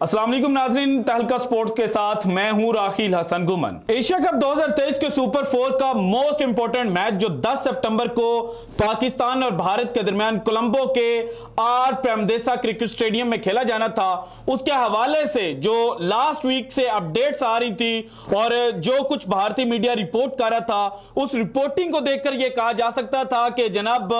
अस्सलाम वालेकुम नाज़रीन, तहलका स्पोर्ट्स के साथ मैं हूं राखिल हसन गुमन। एशिया कप 2023 के सुपर 4 का मोस्ट इंपोर्टेंट मैच जो 10 सितंबर को पाकिस्तान और भारत के दरमियान कोलंबो के आर प्रेमदेसा क्रिकेट स्टेडियम में खेला जाना था, उसके हवाले से जो लास्ट वीक से अपडेट्स आ रही थी और जो कुछ भारतीय मीडिया रिपोर्ट कर रहा था, उस रिपोर्टिंग को देखकर यह कहा जा सकता था कि जनाब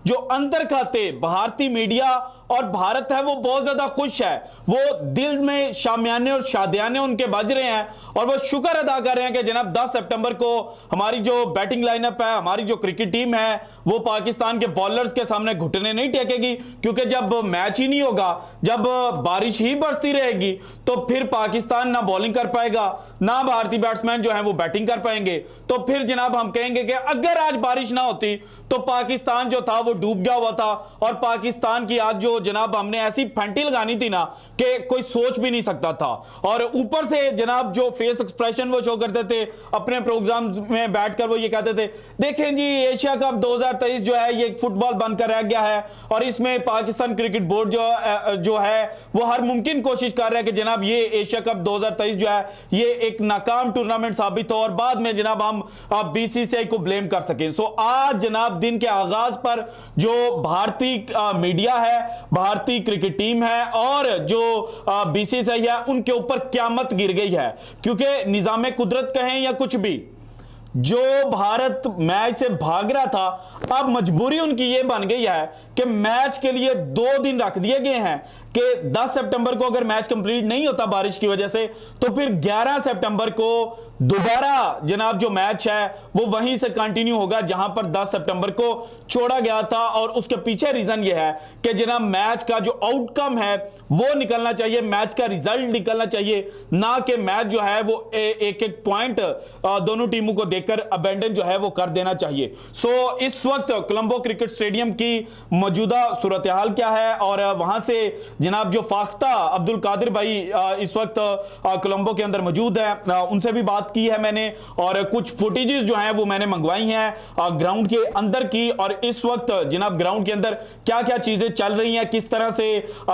जो अंदर खाते भारतीय मीडिया और भारत है वो बहुत ज्यादा खुश है। वो दिल में शामियाने और शादियाने उनके बज रहे हैं और वो शुक्र अदा कर रहे हैं कि जनाब 10 सितंबर को हमारी जो बैटिंग लाइनअप है, हमारी जो क्रिकेट टीम है, वो पाकिस्तान के बॉलर्स के सामने घुटने नहीं टेकेगी। क्योंकि जब मैच ही नहीं होगा, जब बारिश ही बरसती रहेगी, तो फिर पाकिस्तान ना बॉलिंग कर पाएगा, ना भारतीय बैट्समैन जो है वो बैटिंग कर पाएंगे। तो फिर जनाब हम कहेंगे कि अगर आज बारिश ना होती तो पाकिस्तान जो था वो डूब गया हुआ था और पाकिस्तान की आज जो जनाब हमने ऐसी फैंटी लगानी थी ना कि कोई सोच भी नहीं सकता था। और ऊपर से जनाब जो फेस एक्सप्रेशन वो शो करते थे अपने प्रोग्राम में बैठकर, वो ये कहते थे देखें जी एशिया कप 2023 जो है ये फुटबॉल बनकर रह गया है और इसमें पाकिस्तान क्रिकेट बोर्ड जो है वो हर मुमकिन कोशिश कर रहा है कि जनाब ये एशिया कप 2023 जो है ये एक नाकाम टूर्नामेंट साबित हो और बाद में जनाब हम बीसीसीआई को ब्लेम कर सकें। सो आज जनाब दिन के आगाज पर जो भारतीय मीडिया है, भारतीय क्रिकेट टीम है और जो बीसीसीआई है, उनके ऊपर क़यामत गिर गई है। क्योंकि निजाम कुदरत कहें या कुछ भी, जो भारत मैच से भाग रहा था, अब मजबूरी उनकी यह बन गई है कि मैच के लिए 2 दिन रख दिए गए हैं कि 10 सितंबर को अगर मैच कंप्लीट नहीं होता बारिश की वजह से, तो फिर 11 सितंबर को दोबारा जनाब जो मैच है वो वहीं से कंटिन्यू होगा जहां पर 10 सितंबर को छोड़ा गया था। और उसके पीछे रीजन ये है कि जनाब मैच का जो आउटकम है वो निकलना चाहिए, मैच का रिजल्ट निकलना चाहिए, ना कि मैच जो है वो एक एक पॉइंट दोनों टीमों को देखकर अबेंडन जो है वो कर देना चाहिए। सो इस वक्त कोलंबो क्रिकेट स्टेडियम की मौजूदा सूरत हाल क्या है और वहां से जनाब जो फाख्ता अब्दुल कादिर भाई इस वक्त कोलंबो के अंदर मौजूद है, उनसे भी बात की है मैंने और कुछ फुटेजेस जो हैं वो मैंने मंगवाई हैं ग्राउंड के अंदर की। और इस वक्त जनाब ग्राउंड के अंदर क्या क्या चीजें चल रही हैं, किस तरह से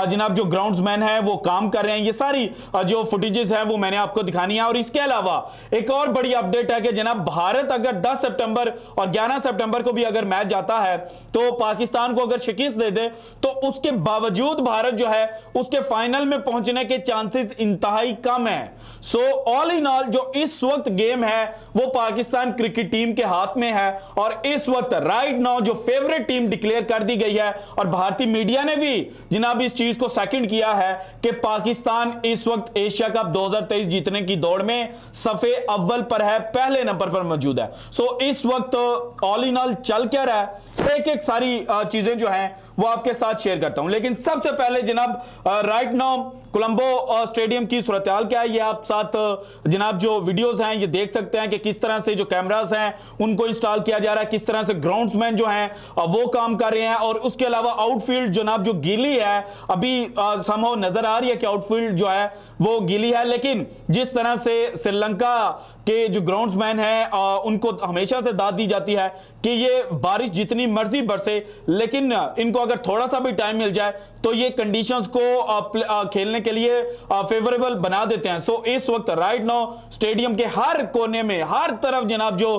जनाब जो ग्राउंड्समैन है वो काम कर रहे हैं, ये सारी जो फुटेजेस हैं वो मैंने आपको दिखानी है। और इसके अलावा एक और बड़ी अपडेट है कि जनाब भारत अगर 10 सितंबर और 11 सितंबर को भी अगर मैच जाता है तो पाकिस्तान को अगर शिकस्त दे दे तो उसके बावजूद भारत जो है उसके फाइनल में पहुंचने के चांसेस इंतहाई कम है। सो ऑल इन ऑल जो इस वक्त गेम है वो पाकिस्तान क्रिकेट टीम के हाथ में है और इस वक्त राइट नाउ जो फेवरेट टीम डिक्लेयर कर दी गई है और भारतीय मीडिया ने भी जनाब इस चीज को सेकंड किया है कि पाकिस्तान इस वक्त एशिया कप 2023 जीतने की दौड़ में सफे अव्वल पर है, पहले नंबर पर मौजूद है। सो इस वक्त ऑल इन ऑल चल क्या रहा है, एक एक सारी चीजें जो हैं वो आपके साथ शेयर करता हूं। लेकिन सबसे पहले जनाब राइट नाउ कोलंबो स्टेडियम की सूरत हाल क्या है, ये आप साथ जनाब जो वीडियोस हैं ये देख सकते हैं कि किस तरह से जो कैमरास हैं उनको इंस्टॉल किया जा रहा है, किस तरह से ग्राउंड्समैन जो हैं वो काम कर रहे हैं। और उसके अलावा आउटफील्ड जनाब जो गीली है, अभी समहाउ नजर आ रही है कि आउटफील्ड जो है वो गीली है, लेकिन जिस तरह से श्रीलंका के जो ग्राउंड्समैन हैं उनको हमेशा से दाद दी जाती है कि ये बारिश जितनी मर्जी बरसे लेकिन इनको अगर थोड़ा सा भी टाइम मिल जाए तो ये कंडीशंस को खेलने के लिए फेवरेबल बना देते हैं। सो इस वक्त राइट नाउ स्टेडियम के हर कोने में, हर तरफ जनाब जो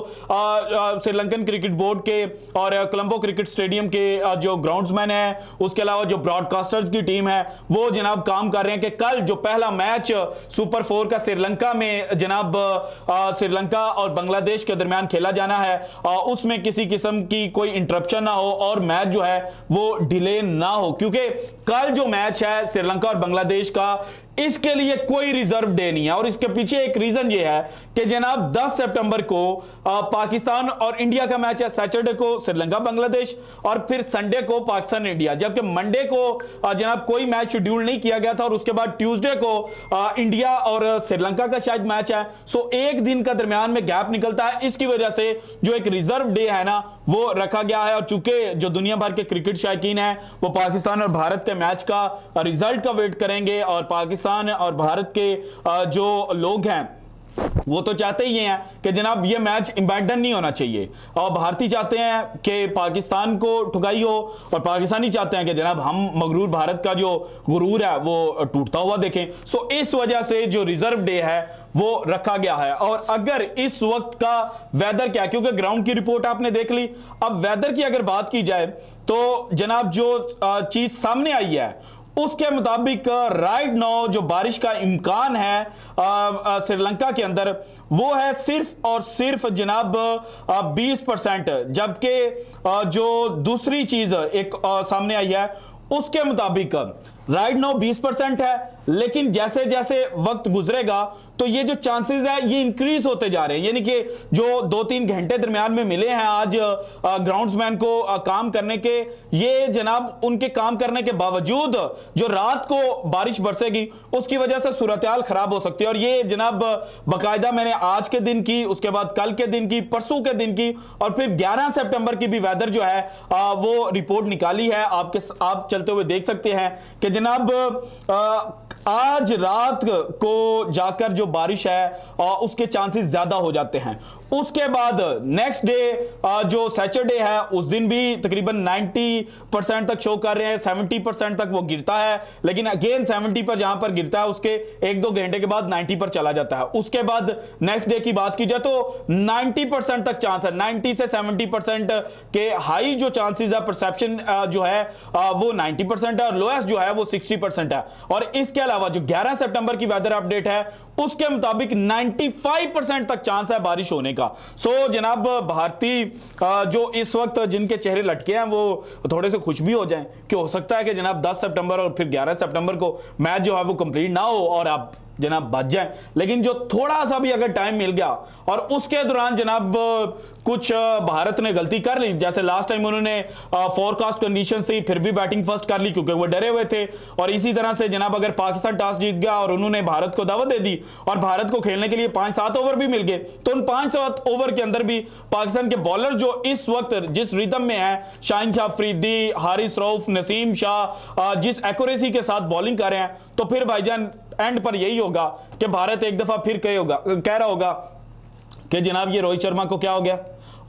श्रीलंकन क्रिकेट बोर्ड के और कोलंबो क्रिकेट स्टेडियम के जो ग्राउंड्समैन हैं, उसके अलावा जो ब्रॉडकास्टर्स की टीम है वो जनाब काम कर रहे हैं कि कल जो पहला मैच सुपर 4 का श्रीलंका में जनाब श्रीलंका और बांग्लादेश के दरमियान खेला जाना है, उसमें किसी किस्म की कोई इंटरप्शन ना हो और मैच जो है वो डिले ना हो। क्योंकि कल जो मैच है श्रीलंका और बांग्लादेश का, इसके लिए कोई रिजर्व डे नहीं है। और इसके पीछे एक रीजन ये है कि जनाब 10 सितंबर को पाकिस्तान और इंडिया का मैच है, सैटरडे को श्रीलंका बांग्लादेश और फिर संडे को पाकिस्तान इंडिया, जबकि मंडे को जनाब कोई मैच शेड्यूल नहीं किया गया था और उसके बाद ट्यूसडे को इंडिया और श्रीलंका का शायद मैच है। सो एक दिन का दरमियान में गैप निकलता है, इसकी वजह से जो एक रिजर्व डे है ना वो रखा गया है। और चूंकि जो दुनिया भर के क्रिकेट शौकीन है वो पाकिस्तान और भारत के मैच का रिजल्ट का वेट करेंगे और पाकिस्तान और भारत के जो लोग हैं वो तो चाहते ही हैं कि जनाब ये मैच इम्पैक्टन नहीं होना चाहिए, और भारतीय चाहते हैं कि पाकिस्तान को ठुकाई हो, और पाकिस्तानी चाहते हैं कि जनाब हम मगरूर भारत का जो गुरूर है वो टूटता हुआ देखें। सो इस वजह से जो रिजर्व डे है वो रखा गया है। और अगर इस वक्त का वेदर क्या है, क्योंकि ग्राउंड की रिपोर्ट आपने देख ली, अब वेदर की अगर बात की जाए तो जनाब जो चीज सामने आई है उसके मुताबिक राइट नाउ जो बारिश का इम्कान है श्रीलंका के अंदर वो है सिर्फ और सिर्फ जनाब 20%, जबकि जो दूसरी चीज एक सामने आई है उसके मुताबिक राइट नाउ 20% है, लेकिन जैसे जैसे वक्त गुजरेगा तो ये जो चांसेस है ये इंक्रीज होते जा रहे हैं। यानी कि जो 2-3 घंटे दरमियान में मिले हैं आज ग्राउंड्समैन को काम करने के, ये जनाब उनके काम करने के बावजूद जो रात को बारिश बरसेगी उसकी वजह से सूरत-ए-हाल खराब हो सकती है। और ये जनाब बाकायदा मैंने आज के दिन की, उसके बाद कल के दिन की, परसों के दिन की, और फिर 11 सितंबर की भी वेदर जो है वो रिपोर्ट निकाली है। आप चलते हुए देख सकते हैं कि जनाब आज रात को जाकर जो बारिश है उसके चांसेस ज्यादा हो जाते हैं। उसके बाद नेक्स्ट डे जो सैटरडे है उस दिन भी तकरीबन 90% तक शो कर रहे हैं, 70% तक वो गिरता है, लेकिन अगेन 70 पर जहां पर गिरता है उसके 1-2 घंटे के बाद 90 पर चला जाता है। उसके बाद नेक्स्ट डे की बात की जाए तो 90% तक चांस है, 90 से 70% के हाई जो चांसेस है, परसेप्शन जो है वो 90% है, और लोएस्ट जो है वो 60% है। और इसके अलावा जो 11 सितंबर की वेदर अपडेट है उसके मुताबिक 95% तक चांस है बारिश होने का। सो जनाब भारतीय जो इस वक्त जिनके चेहरे लटके हैं वो थोड़े से खुश भी हो जाएं कि हो सकता है कि जनाब 10 सितंबर और फिर 11 सितंबर को मैच जो है वो कंप्लीट ना हो और आप जनाब बच जाएं। लेकिन जो थोड़ा सा भी अगर टाइम मिल गया और उसके दौरान जनाब कुछ भारत ने गलती कर ली, जैसे लास्ट टाइम उन्होंने फोरकास्ट कंडीशंस थी फिर भी बैटिंग फर्स्ट कर ली क्योंकि वो डरे हुए थे, और इसी तरह से जनाब अगर पाकिस्तान टॉस जीत गया और उन्होंने भारत को दावत दे दी और भारत को खेलने के लिए 5-7 ओवर भी मिल गए, तो उन 5-7 ओवर के अंदर भी पाकिस्तान के बॉलर जो इस वक्त जिस रिदम में है, शाहीन शाह अफरीदी, हारिस रऊफ, नसीम शाह जिस एक्यूरेसी के साथ बॉलिंग कर रहे हैं, तो फिर भाईजान एंड पर यही होगा कि भारत एक दफा फिर कह रहा होगा कि जनाब ये रोहित शर्मा को क्या हो गया,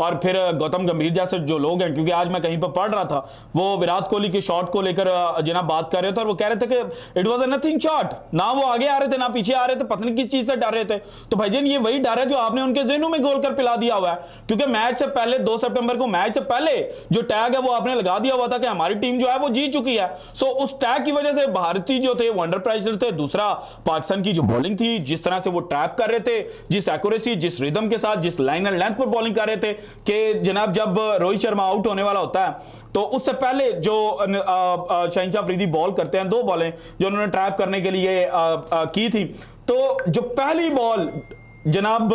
और फिर गौतम गंभीर जैसे जो लोग हैं, क्योंकि आज मैं कहीं पर पढ़ रहा था वो विराट कोहली के शॉट को लेकर जनाब बात कर रहे थे और वो कह रहे थे कि it was a nothing shot, ना वो आगे आ रहे थे ना पीछे आ रहे थे, पता नहीं किस चीज से डर रहे थे। तो भाईजान ये वही डर है जो आपने उनके ज़हनों में गोल कर पिला दिया हुआ है, क्योंकि मैच से पहले 2 सितंबर को मैच से पहले जो टैग है वो आपने लगा दिया हुआ था कि हमारी टीम जो है वो जीत चुकी है। सो उस टैग की वजह से भारतीय जो थे वो अंडर प्रेशर थे। दूसरा पाकिस्तान की जो बॉलिंग थी, जिस तरह से वो ट्रैप कर रहे थे, जिस एक्यूरेसी, जिस रिदम के साथ, जिस लाइन एंड लेंथ पर बॉलिंग कर रहे थे कि जनाब जब रोहित शर्मा आउट होने वाला होता है तो उससे पहले जो शाहीन शाह अफरीदी बॉल करते हैं, 2 बॉलें जो उन्होंने ट्रैप करने के लिए की थी, तो जो पहली बॉल जनाब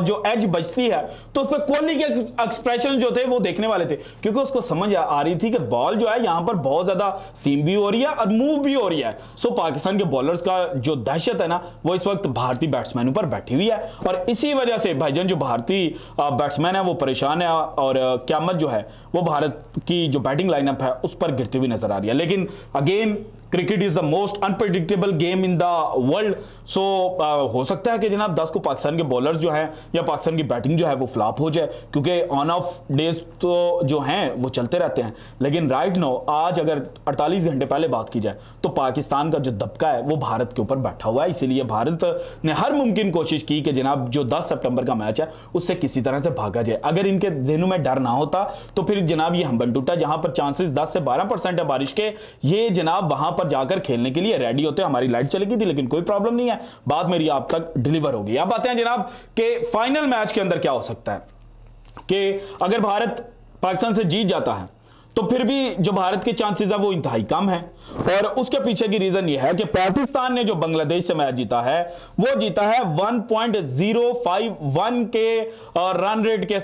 जो एज बजती है तो उस पर कोहली के एक्सप्रेशन जो थे वो देखने वाले थे, क्योंकि उसको समझ आ रही थी कि बॉल जो है यहां पर बहुत ज्यादा सीम भी हो रही है और मूव भी हो रही है। सो पाकिस्तान के बॉलर्स का जो दहशत है ना वो इस वक्त भारतीय बैट्समैनों पर बैठी हुई है, और इसी वजह से भाईजान जो भारतीय बैट्समैन है वो परेशान है, और क़यामत जो है वो भारत की जो बैटिंग लाइनअप है उस पर गिरती हुई नजर आ रही है। लेकिन again cricket is the most unpredictable game in the world. So हो सकता है कि जनाब 10 को पाकिस्तान के बॉलर्स जो हैं या पाकिस्तान की बैटिंग जो है वो फ्लॉप हो जाए, क्योंकि ऑन ऑफ डेज तो जो हैं वो चलते रहते हैं। लेकिन राइट नाउ आज अगर 48 घंटे पहले बात की जाए तो पाकिस्तान का जो दबका है वो भारत के ऊपर बैठा हुआ है। इसीलिए भारत ने हर मुमकिन कोशिश की कि जनाब जो 10 सितंबर का मैच है उससे किसी तरह से भागा जाए। अगर इनके ज़हनों में डर ना होता तो फिर जनाब ये हम्बन टूटा, जहां पर चांसेस 10 से 12% है बारिश के, ये जनाब वहां पर जाकर खेलने के लिए रेडी होते। हमारी लाइट चली गई थी लेकिन कोई प्रॉब्लम नहीं है, बात मेरी आप तक डिलीवर होगी। अब आते हैं जनाब के फाइनल मैच के अंदर क्या हो सकता है कि अगर भारत पाकिस्तान से जीत जाता है तो फिर भी जो भारत के चांसेस है वो इंतहाई कम है, और उसके पीछे की रीजन ये है कि पाकिस्तान ने जो बांग्लादेश से मैच जीता है वो जीता है 1.051 के रन रेट के,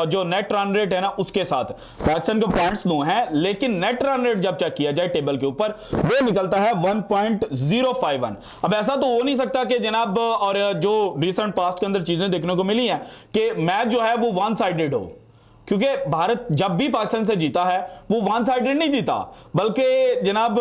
जो नेट रन रेट है ना उसके साथ। पाकिस्तान के पॉइंट्स 9 हैं लेकिन नेट रन रेट जब चेक किया जाए टेबल के ऊपर वो निकलता है 1.051। अब ऐसा तो हो नहीं सकता कि जनाब, और जो रिसेंट पास्ट के अंदर चीजें देखने को मिली हैं कि मैच जो है वो वन साइडेड हो, क्योंकि भारत जब भी पाकिस्तान से जीता है वो वन साइडेड नहीं जीता, बल्कि जनाब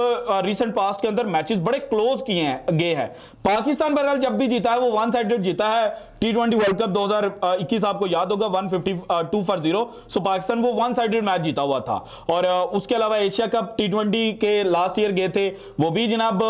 रिसेंट पास्ट के अंदर मैचेस बड़े क्लोज किए हैं गए हैं। पाकिस्तान बहरहाल जब भी जीता है वो वन साइडेड जीता है। टी20 वर्ल्ड कप 2021 आपको याद होगा 152 फॉर 0, सो पाकिस्तान वो वन साइडेड मैच जीता हुआ था। और उसके अलावा एशिया कप टी20 के लास्ट ईयर गए थे, वो भी जनाब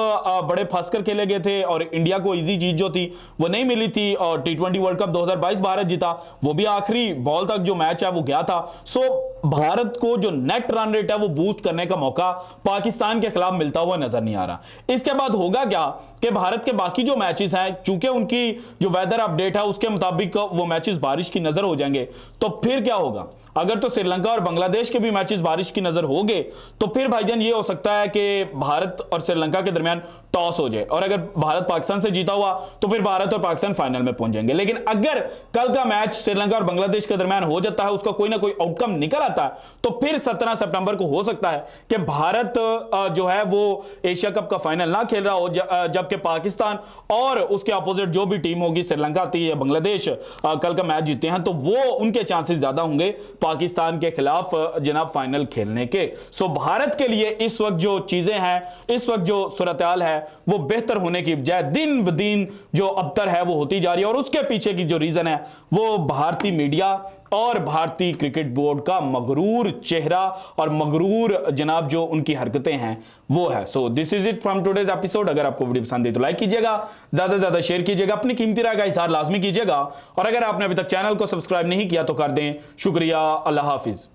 बड़े फंस कर खेले गए थे और इंडिया को इजी जीत जो थी वो नहीं मिली थी। और टी20 वर्ल्ड कप 2022 भारत जीता, वो भी आखिरी बॉल तक जो मैच है वो गया था। सो भारत को जो नेट रन रेट है वो बूस्ट करने का मौका पाकिस्तान के खिलाफ मिलता हुआ नजर नहीं आ रहा। इसके बाद होगा क्या कि भारत के बाकी जो मैचेस हैं, चूंकि उनकी जो वेदर अपडेट है उसके मुताबिक वो मैचेस बारिश की नजर हो जाएंगे, तो फिर क्या होगा? अगर तो श्रीलंका और बांग्लादेश के भी मैचेस बारिश की नजर होंगे तो फिर भाईजान ये हो सकता है कि भारत और श्रीलंका के दरमियान टॉस हो जाए, और अगर भारत पाकिस्तान से जीता हुआ तो फिर भारत और पाकिस्तान फाइनल में पहुंच जाएंगे। लेकिन अगर कल का मैच श्रीलंका और बांग्लादेश के दरमियान हो जाता है, उसका कोई ना कोई आउटकम निकल आता है, तो फिर 17 सितंबर को हो सकता है कि भारत जो है वो एशिया कप का फाइनल ना खेल रहा हो, जबकि पाकिस्तान और उसके अपोजिट जो भी टीम होगी, श्रीलंका थी या बांग्लादेश, कल का मैच जीते हैं तो वो उनके चांसेस ज्यादा होंगे पाकिस्तान के खिलाफ जनाब फाइनल खेलने के। सो भारत के लिए इस वक्त जो चीजें हैं, इस वक्त जो सूरत-ए-हाल है वो बेहतर होने की बजाय दिन ब दिन जो अबतर है वो होती जा रही है। और उसके पीछे की जो रीजन है वो भारतीय मीडिया और भारतीय क्रिकेट बोर्ड का मगरूर चेहरा और मगरूर जनाब जो उनकी हरकतें हैं वो है। So this is it from today's episode. अगर आपको वीडियो पसंद है तो लाइक कीजिएगा, ज्यादा से ज्यादा शेयर कीजिएगा, अपनी कीमती राय का इज़हार लाजमी कीजिएगा, और अगर आपने अभी तक चैनल को सब्सक्राइब नहीं किया तो कर दें। शुक्रिया, अल्लाह हाफिज।